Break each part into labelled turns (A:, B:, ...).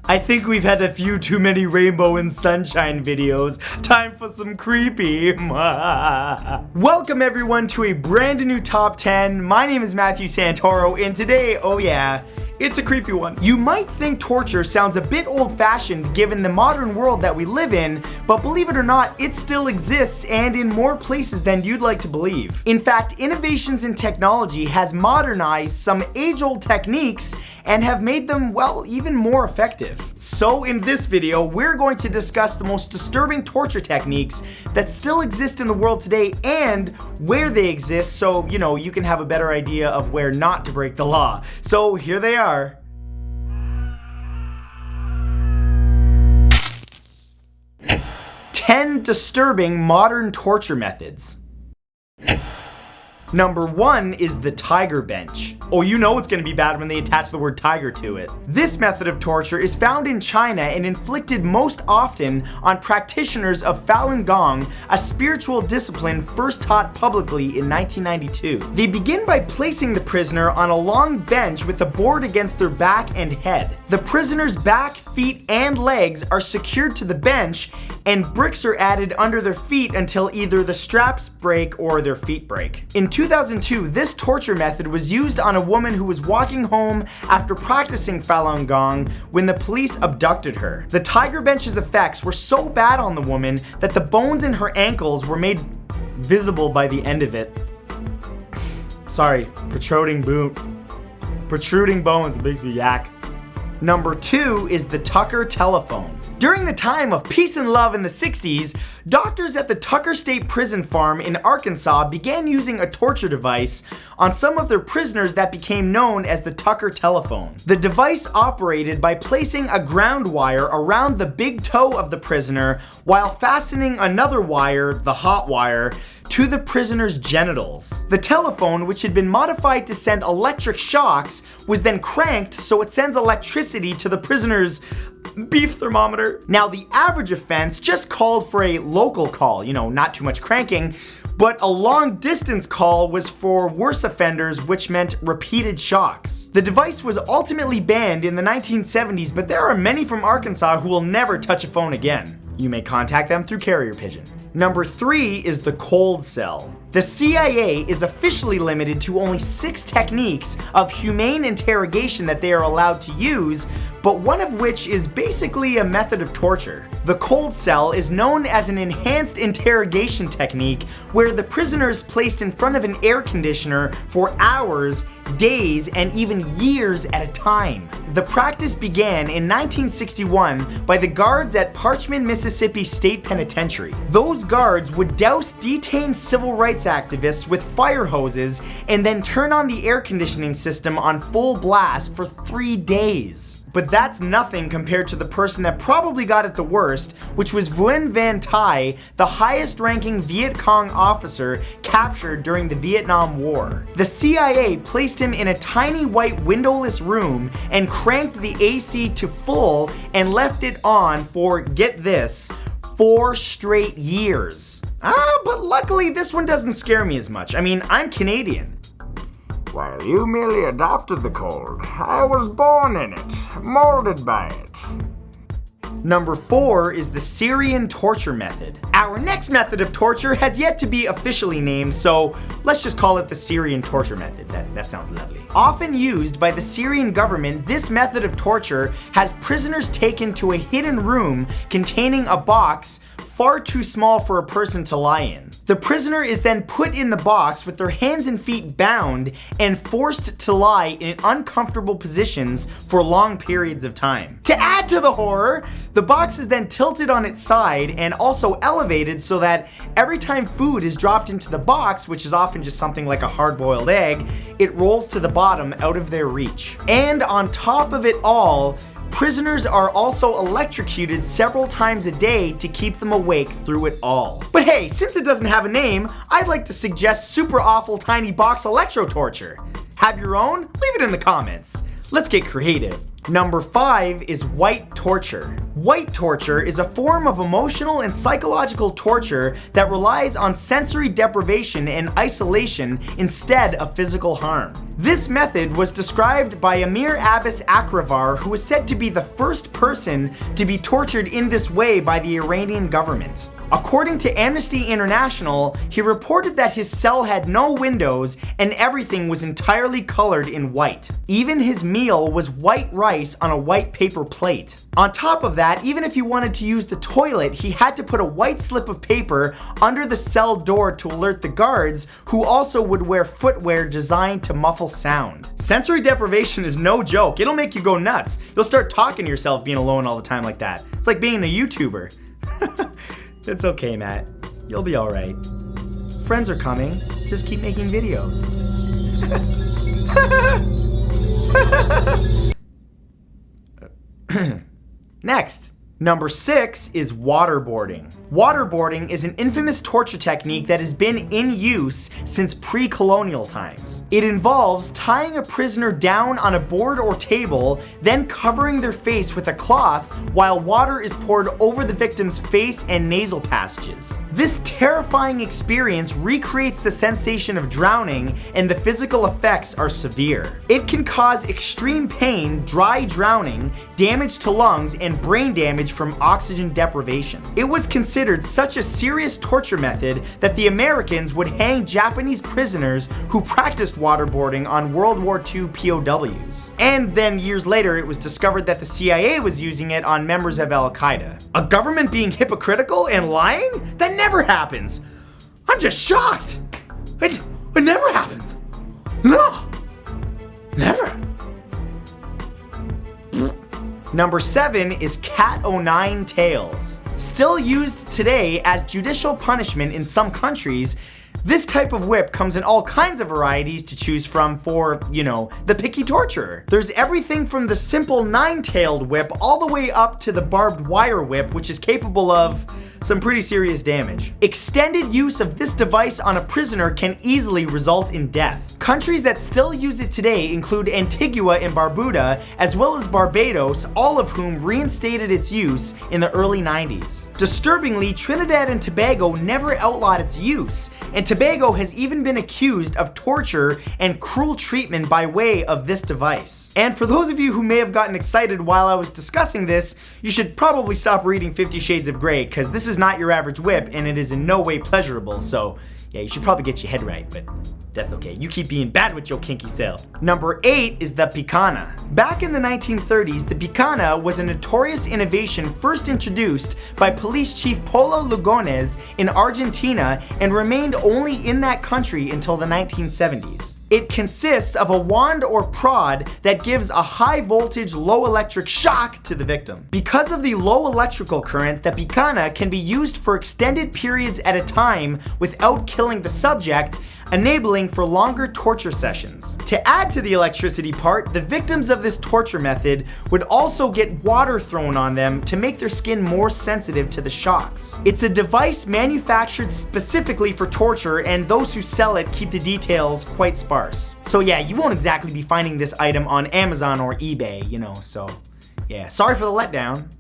A: I think we've had a few too many rainbow and sunshine videos. Time for some creepy. Welcome everyone to a brand new top 10. My name is Matthew Santoro, and today, oh yeah, it's a creepy one. You might think torture sounds a bit old-fashioned given the modern world that we live in, but believe it or not, it still exists and in more places than you'd like to believe. In fact, innovations in technology has modernized some age-old techniques and have made them, well, even more effective. So in this video, we're going to discuss the most disturbing torture techniques that still exist in the world today and where they exist so, you can have a better idea of where not to break the law. So here they are. 10 disturbing modern torture methods. Number 1 is the tiger bench. Oh, you know it's gonna be bad when they attach the word tiger to it. This method of torture is found in China and inflicted most often on practitioners of Falun Gong, a spiritual discipline first taught publicly in 1992. They begin by placing the prisoner on a long bench with a board against their back and head. The prisoner's back, feet, and legs are secured to the bench, and bricks are added under their feet until either the straps break or their feet break. In 2002, this torture method was used on a woman who was walking home after practicing Falun Gong when the police abducted her. The tiger bench's effects were so bad on the woman that the bones in her ankles were made visible by the end of it. Sorry, protruding bones makes me yak. Number 2 is the Tucker telephone. During the time of peace and love in the 60s, doctors at the Tucker State Prison Farm in Arkansas began using a torture device on some of their prisoners that became known as the Tucker telephone. The device operated by placing a ground wire around the big toe of the prisoner while fastening another wire, the hot wire, to the prisoner's genitals. The telephone, which had been modified to send electric shocks, was then cranked so it sends electricity to the prisoner's beef thermometer. Now, the average offense just called for a local call, not too much cranking, but a long distance call was for worse offenders, which meant repeated shocks. The device was ultimately banned in the 1970s, but there are many from Arkansas who will never touch a phone again. You may contact them through carrier pigeon. Number 3 is the cold cell. The CIA is officially limited to only 6 techniques of humane interrogation that they are allowed to use, but one of which is basically a method of torture. The cold cell is known as an enhanced interrogation technique where the prisoner is placed in front of an air conditioner for hours, days, and even years at a time. The practice began in 1961 by the guards at Parchman, Mississippi State Penitentiary. Those guards would douse detained civil rights activists with fire hoses and then turn on the air conditioning system on full blast for 3 days. But that's nothing compared to the person that probably got it the worst, which was Nguyen Van Thai, the highest ranking Viet Cong officer captured during the Vietnam War. The CIA placed him in a tiny white windowless room and cranked the AC to full and left it on for, get this, 4 straight years. But luckily this one doesn't scare me as much. I mean, I'm Canadian.
B: Well, you merely adopted the cold. I was born in it, molded by it.
A: Number 4 is the Syrian torture method. Our next method of torture has yet to be officially named, so let's just call it the Syrian torture method. That sounds lovely. Often used by the Syrian government, this method of torture has prisoners taken to a hidden room containing a box far too small for a person to lie in. The prisoner is then put in the box with their hands and feet bound and forced to lie in uncomfortable positions for long periods of time. To add to the horror, the box is then tilted on its side and also elevated so that every time food is dropped into the box, which is often just something like a hard-boiled egg, it rolls to the bottom out of their reach. And on top of it all, prisoners are also electrocuted several times a day to keep them awake through it all. But hey, since it doesn't have a name, I'd like to suggest super awful tiny box electro torture. Have your own? Leave it in the comments. Let's get creative. Number 5 is white torture. White torture is a form of emotional and psychological torture that relies on sensory deprivation and isolation instead of physical harm. This method was described by Amir Abbas Akravar, who was said to be the first person to be tortured in this way by the Iranian government. According to Amnesty International, he reported that his cell had no windows and everything was entirely colored in white. Even his meal was white rice on a white paper plate. On top of that, even if he wanted to use the toilet, he had to put a white slip of paper under the cell door to alert the guards, who also would wear footwear designed to muffle sound. Sensory deprivation is no joke. It'll make you go nuts. You'll start talking to yourself being alone all the time like that. It's like being a YouTuber. It's okay, Matt. You'll be alright. Friends are coming. Just keep making videos. Next. Number 6 is waterboarding. Waterboarding is an infamous torture technique that has been in use since pre-colonial times. It involves tying a prisoner down on a board or table, then covering their face with a cloth while water is poured over the victim's face and nasal passages. This terrifying experience recreates the sensation of drowning, and the physical effects are severe. It can cause extreme pain, dry drowning, damage to lungs, and brain damage from oxygen deprivation. It was considered such a serious torture method that the Americans would hang Japanese prisoners who practiced waterboarding on World War II POWs. And then years later, it was discovered that the CIA was using it on members of Al Qaeda. A government being hypocritical and lying? That never happens. I'm just shocked. It never happens. No, never. Number 7 is cat o' nine tails. Still used today as judicial punishment in some countries, this type of whip comes in all kinds of varieties to choose from for, the picky torturer. There's everything from the simple 9-tailed whip all the way up to the barbed wire whip, which is capable of some pretty serious damage. Extended use of this device on a prisoner can easily result in death. Countries that still use it today include Antigua and Barbuda, as well as Barbados, all of whom reinstated its use in the early 90s. Disturbingly, Trinidad and Tobago never outlawed its use, and Tobago has even been accused of torture and cruel treatment by way of this device. And for those of you who may have gotten excited while I was discussing this, you should probably stop reading 50 Shades of Grey, because this is not your average whip and it is in no way pleasurable, so yeah, you should probably get your head right, but that's okay. You keep being bad with your kinky self. Number 8 is the picana. Back in the 1930s, the picana was a notorious innovation first introduced by Police Chief Polo Lugones in Argentina and remained only in that country until the 1970s. It consists of a wand or prod that gives a high voltage, low electric shock to the victim. Because of the low electrical current, the picana can be used for extended periods at a time without killing the subject, enabling for longer torture sessions. To add to the electricity part, the victims of this torture method would also get water thrown on them to make their skin more sensitive to the shocks. It's a device manufactured specifically for torture, and those who sell it keep the details quite sparse. So yeah, you won't exactly be finding this item on Amazon or eBay, so yeah, sorry for the letdown.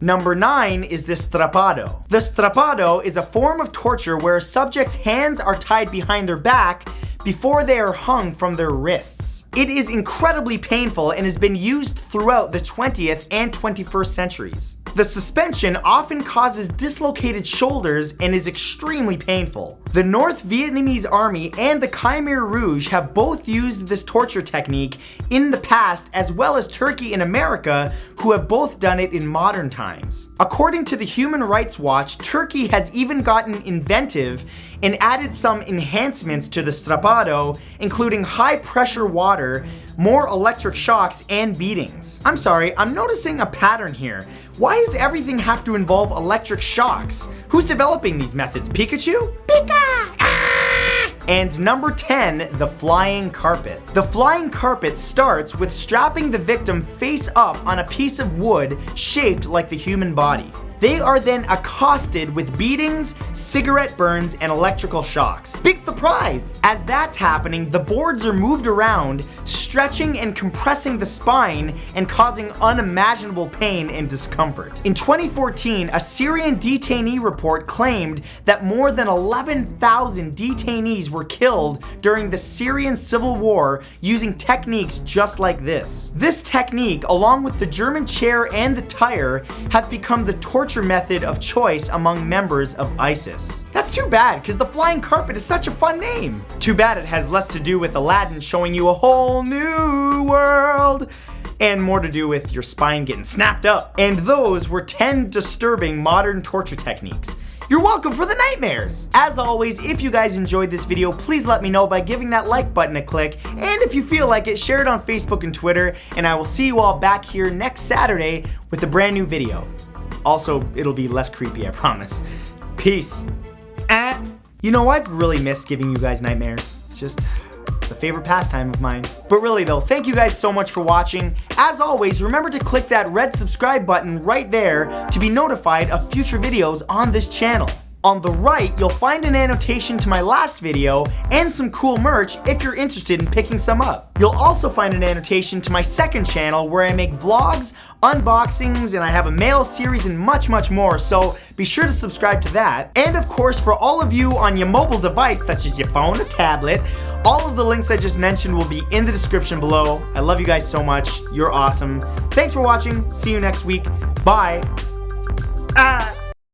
A: Number 9 is the strapado. The strapado is a form of torture where a subject's hands are tied behind their back before they are hung from their wrists. It is incredibly painful and has been used throughout the 20th and 21st centuries. The suspension often causes dislocated shoulders and is extremely painful. The North Vietnamese Army and the Khmer Rouge have both used this torture technique in the past, as well as Turkey and America, who have both done it in modern times. According to the Human Rights Watch, Turkey has even gotten inventive and added some enhancements to the strapado, including high pressure water, more electric shocks, and beatings. I'm sorry, I'm noticing a pattern here. Why does everything have to involve electric shocks? Who's developing these methods? Pikachu? Pika! Ah! And number 10, the flying carpet. The flying carpet starts with strapping the victim face up on a piece of wood shaped like the human body. They are then accosted with beatings, cigarette burns, and electrical shocks. Big surprise! As that's happening, the boards are moved around, stretching and compressing the spine and causing unimaginable pain and discomfort. In 2014, a Syrian detainee report claimed that more than 11,000 detainees were killed during the Syrian civil war using techniques just like this. This technique, along with the German chair and the tire, have become the torture method of choice among members of ISIS. That's too bad, because the flying carpet is such a fun name. Too bad it has less to do with Aladdin showing you a whole new world, and more to do with your spine getting snapped up. And those were 10 disturbing modern torture techniques. You're welcome for the nightmares! As always, if you guys enjoyed this video, please let me know by giving that like button a click, and if you feel like it, share it on Facebook and Twitter, and I will see you all back here next Saturday with a brand new video. Also, it'll be less creepy, I promise. Peace. You know, I've really missed giving you guys nightmares. It's just a favorite pastime of mine. But really though, thank you guys so much for watching. As always, remember to click that red subscribe button right there to be notified of future videos on this channel. On the right, you'll find an annotation to my last video and some cool merch if you're interested in picking some up. You'll also find an annotation to my second channel where I make vlogs, unboxings, and I have a mail series and much, much more, so be sure to subscribe to that. And of course, for all of you on your mobile device, such as your phone or tablet, all of the links I just mentioned will be in the description below. I love you guys so much. You're awesome. Thanks for watching. See you next week. Bye.